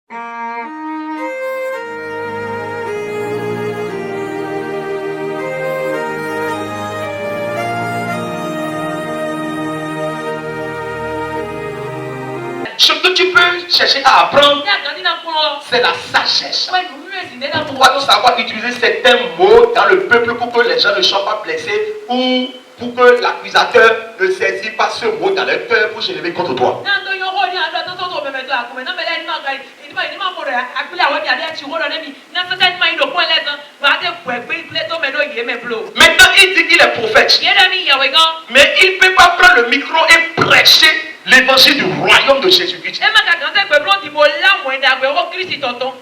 Ce que tu peux chercher à apprendre, c'est la sagesse. Tu dois savoir utiliser certains mots dans le peuple pour que les gens ne soient pas blessés ou pour que l'accusateur ne saisit pas ce mot dans leur cœur pour s'élever contre toi. Maintenant, il dit qu'il est prophète. Mais il ne peut pas prendre le micro et prêcher l'évangile du royaume de Jésus-Christ.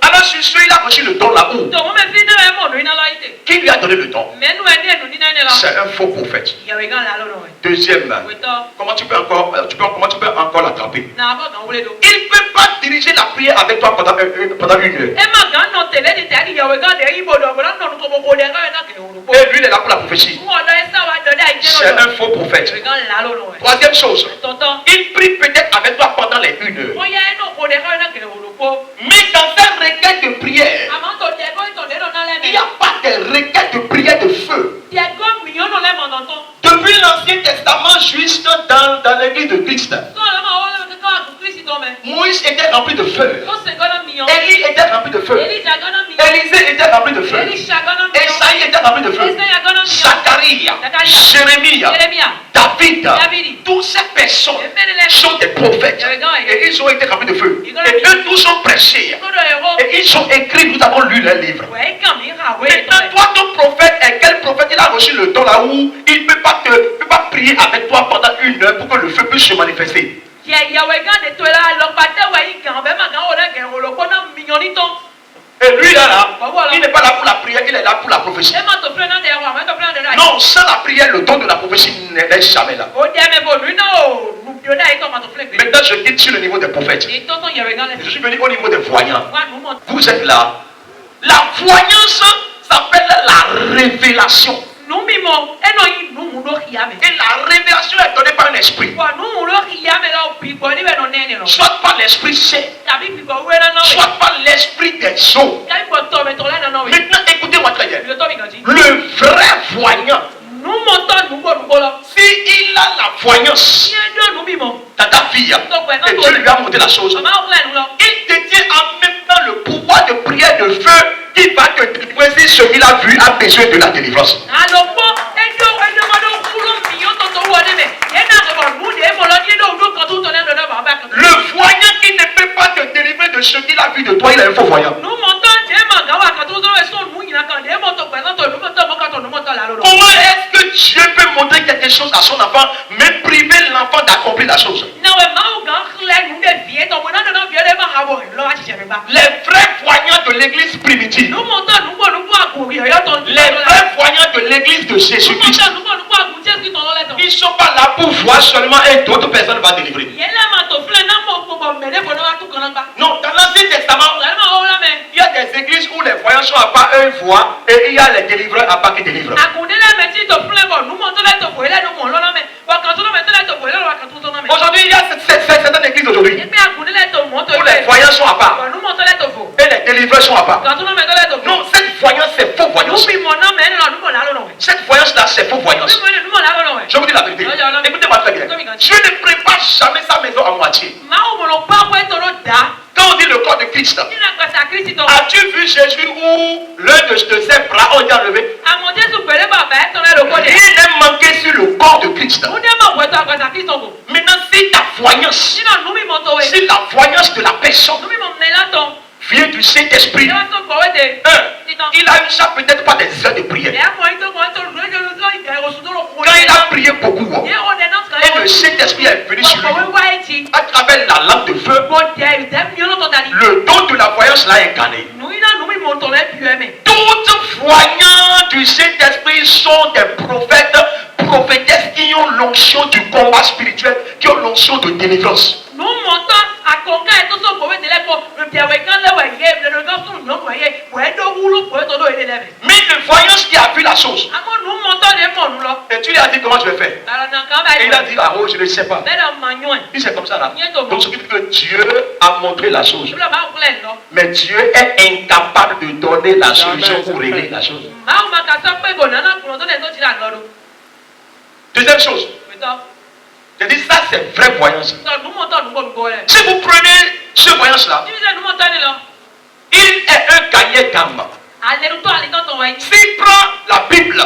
Alors sur ce, il a reçu le don là-haut. Qui lui a donné le don? C'est un faux prophète. Deuxième, comment tu peux encore l'attraper? Il ne peut pas diriger la prière avec toi pendant une heure. Et lui, il est là pour la prophétie. C'est un faux prophète. Troisième chose, il prie peut-être avec toi pendant les 1 heure. Mais dans un requête de prière, il n'y a pas de requête de prière de feu. Depuis l'Ancien Testament, juste dans l'église de Christ, Moïse était rempli de feu. Élie était rempli de feu. Élisée était rempli de feu. Esaïe était rempli de feu. Zacharie, Jérémie, David, toutes ces personnes sont des prophètes. Et ils ont été remplis de feu. Et eux tous ont prêché. Et ils ont écrit, nous avons lu leurs livres. Maintenant, toi, ton prophète, est quel prophète? Il a reçu le don là où il ne peut pas prier avec toi pendant 1 heure pour que le feu puisse se manifester. Et lui là, il n'est pas là pour la prière, il est là pour la prophétie. Non, sans la prière, le don de la prophétie n'est jamais là. Maintenant, je quitte sur le niveau des prophètes. Je suis venu au niveau des voyants. Vous êtes là. La voyance s'appelle la révélation. Et la révélation est donnée par un esprit. Soit par l'esprit saint, soit par l'esprit des eaux. Maintenant, écoutez-moi très bien. Le vrai voyant, si il a la voyance dans ta vie, et Dieu lui a montré la chose, il détient en même temps le pouvoir de prière de feu qui va te délivrer si celui-là a vu a besoin de la délivrance. Le voyant qui ne peut pas te délivrer de ce qu'il a vu de toi, il est un faux voyant. Comment est-ce que Dieu peut montrer quelque chose à son enfant, mais priver l'enfant d'accomplir la chose? Les vrais voyants de l'église primitive, les vrais voyants de l'église de Jésus-Christ, ils ne sont pas là pour voir seulement et d'autres personnes vont délivrer. Non, dans l'Ancien Testament, il y a des églises où les voyants sont à part, eux ils voient, et il y a les délivreurs à part qui délivrent. Aujourd'hui, il y a certaines églises aujourd'hui où les voyants sont à part et les délivreurs sont à part. Non, cette voyance c'est faux voyance. Cette voyance là c'est faux voyance. Je vous dis la vérité. Écoutez-moi très bien. Dieu ne prépare jamais sa maison à moitié. Quand on dit le corps de Christ, as-tu vu Jésus où l'un de ses bras ont été enlevés? Rien n'est manqué sur le corps de Christ. Maintenant, si ta voyance, si la voyance de la personne vient du Saint-Esprit, il a eu ça peut-être pas des heures de prière. Quand il a prié beaucoup, et le Saint-Esprit est venu sur lui à travers la lampe de feu, le don de la voyance l'a incarné. Toutes voyants du Saint-Esprit sont des prophètes, prophétesses qui ont l'onction du combat spirituel, qui ont l'onction de délivrance. Mais le voyant qui a vu la chose, Et tu lui as dit comment je vais faire. Et il a dit, ah oh, je ne sais pas. Il c'est comme ça là. Donc ce qui dit que Dieu a montré la chose. Mais Dieu est incapable de donner la solution pour régler la chose. Deuxième chose. Je dis ça c'est vraie voyance. Si vous prenez ce voyance là, il est un gagnant-gagnant. S'il prend la Bible,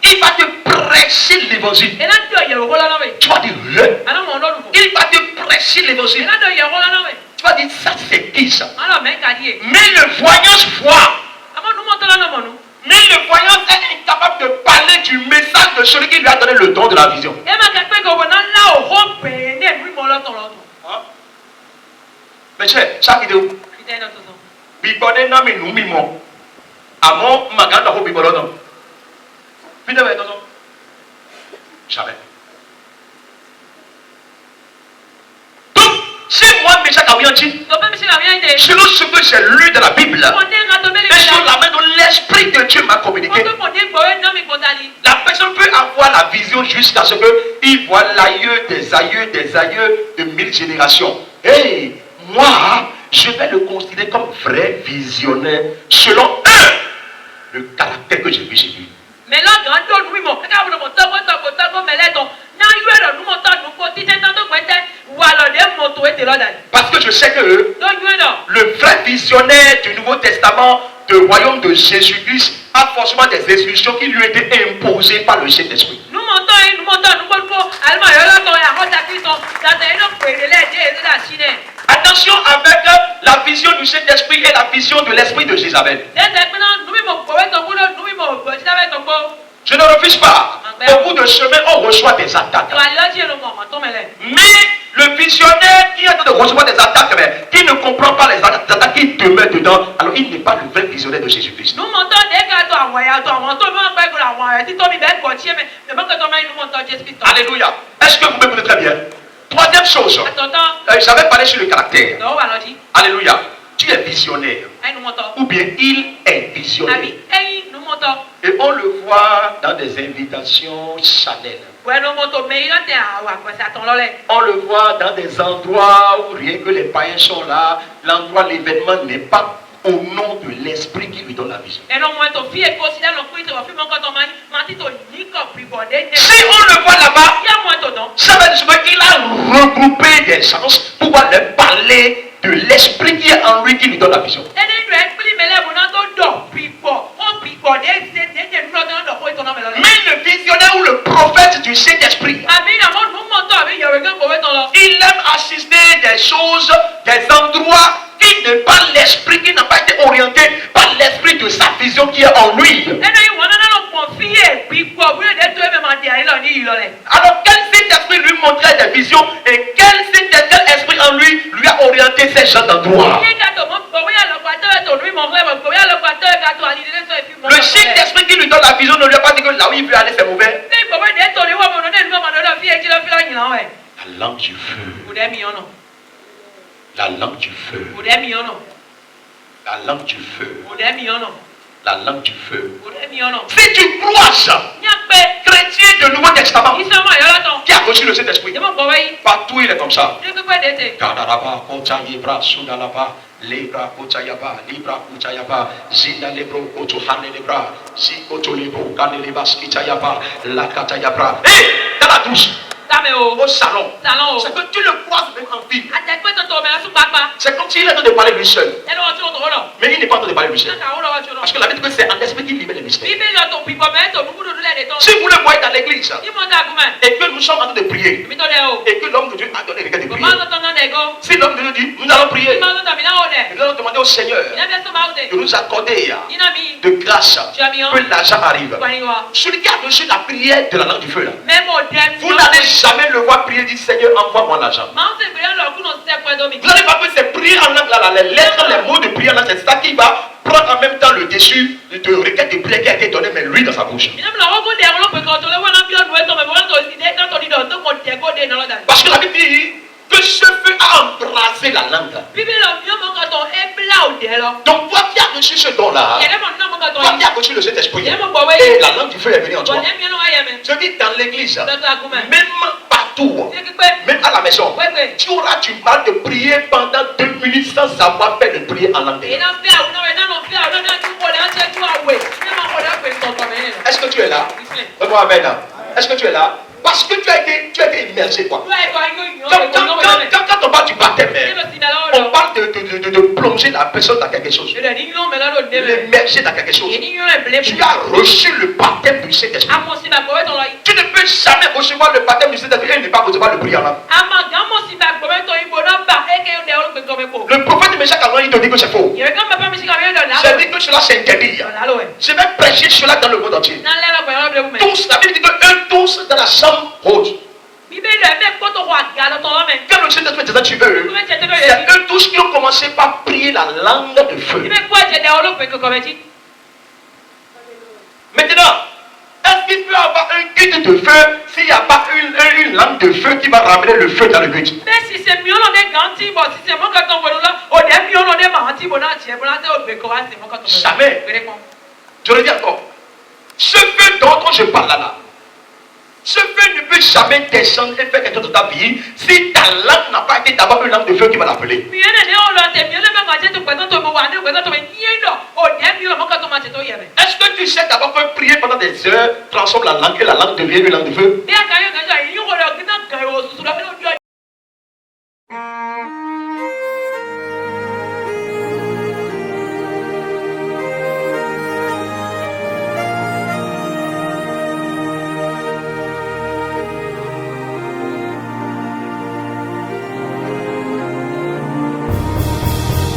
il va te prêcher l'évangile. Tu vas dire, il va te prêcher l'évangile. Tu vas dire, ça c'est qui ça? Mais le voyance voit. Mais le voyant est incapable de parler du message de celui qui lui a donné le don de la vision. Mais c'est ça qui est où? Bibonné n'a mis nous mimons. Amon maganda ho bibolono. Jamais. Donc, si moi, Michel Kawianchi, selon ce que j'ai lu dans la Bible, et sur la main dont l'Esprit de Dieu m'a communiqué, la personne peut avoir la vision jusqu'à ce qu'il voit l'aïeux des aïeux des aïeux de 1000 générations. Et moi, je vais le considérer comme vrai visionnaire selon le caractère que j'ai vu chez lui. Parce que je sais que le vrai visionnaire du Nouveau Testament, du royaume de Jésus-Christ, a forcément des instructions qui lui ont été imposées par le Saint-Esprit. Attention avec la vision du Saint-Esprit et la vision de l'esprit de Jézabel. Je ne refuse pas. Au bout de chemin, on reçoit des attaques. Mais le visionnaire qui est en train de recevoir des attaques, mais qui ne comprend pas les attaques qui demeurent dedans, alors il n'est pas le vrai visionnaire de Jésus-Christ. Alléluia. Est-ce que vous m'écoutez très bien? Troisième chose, j'avais parlé sur le caractère. Alléluia. Tu es visionnaire. Ou bien il est visionnaire. Et on le voit dans des invitations Chanel. On le voit dans des endroits où rien que les païens sont là. L'endroit, l'événement n'est pas au nom de l'esprit qui lui donne la vision. Si on le voit là-bas, ça veut dire qu'il a regroupé des gens pour pouvoir leur parler de l'esprit qui est en lui qui lui donne la vision. Mais le visionnaire ou le prophète du Saint-Esprit, il aime assister des choses, des endroits qui n'est pas l'esprit, qui n'a pas été orienté par l'esprit de sa vision qui est en lui. Alors quel Saint-Esprit lui montrait des visions et quel esprit en lui a orienté ces gens d'endroits? Le Saint-Esprit qui lui donne la vision ne lui a pas dit que là où il veut aller c'est mauvais. La langue du feu. La langue du feu. La langue du feu. La langue du feu. Si tu crois ça, chrétien de Nouveau Testament qui a reçu le Saint-Esprit, partout il est comme ça. Libra Kochayaba, Libra Kochayaba, Zinda Lebro, Koto Hane Lebra, Sikoto Lebro, Kane Lebas Kitayaba, La Katayabra. Et dans la douche, au salon, c'est que tu le croises même en vie. C'est comme s'il est en train de parler lui seul. Mais il n'est pas en train de parler lui seul. Parce que la Bible dit que c'est en esprit qu'il libère les mystères. Si vous le voyez dans l'église et que nous sommes en train de prier et que l'homme de Dieu a donné le cas de prier, si l'homme de Dieu dit nous allons prier, nous allons demander au Seigneur de nous accorder de grâce que l'argent arrive. Celui qui a reçu la prière de la langue du feu là, vous n'allez jamais le voir prier, dit Seigneur envoie-moi l'argent. Vous allez voir que ces prières en langue là, les lettres, les mots de prière là, c'est ça qui va prendre en même temps le dessus de requête de prière qui a été donné, mais lui dans sa bouche. Parce que la Bible dit que ce feu a embrasé la langue. Donc toi qui as reçu ce don-là, toi qui as reçu le Saint-Esprit, et la langue du feu est venue en toi. Je dis dans l'église, même partout, même à la maison, tu auras du mal de prier pendant 2 minutes sans savoir faire une prière en langue. Est-ce que tu es là? Est-ce que tu es là? Parce que tu as été immergé, quoi. Quand on parle du baptême, on parle de plonger la personne dans quelque chose. L'immerger dans quelque chose. Tu as reçu le baptême du Saint-Esprit. Tu ne peux jamais recevoir le baptême du Saint-Esprit et ne pas recevoir le prière en langue. Le prophète Meshach il te dit que c'est faux. J'ai dit que cela s'interdit. Je vais prêcher cela dans le monde entier. Tous, la Bible dit que eux tous dans la chambre haute. Quand le Saint-Esprit était sur eux, c'est eux tous qui ont commencé par prier la langue de feu. Maintenant, est-ce qu'il peut avoir un culte de feu s'il n'y a pas une langue de feu qui va ramener le feu dans le culte? Jamais. Je le dis encore. Ce feu dont je parle là, ce feu ne peut jamais descendre et faire quelque chose de ta vie si ta langue n'a pas été d'abord une langue de feu qui va l'appeler. Est-ce que tu sais d'abord que prier pendant des heures transforme la langue et la langue devient une langue de feu?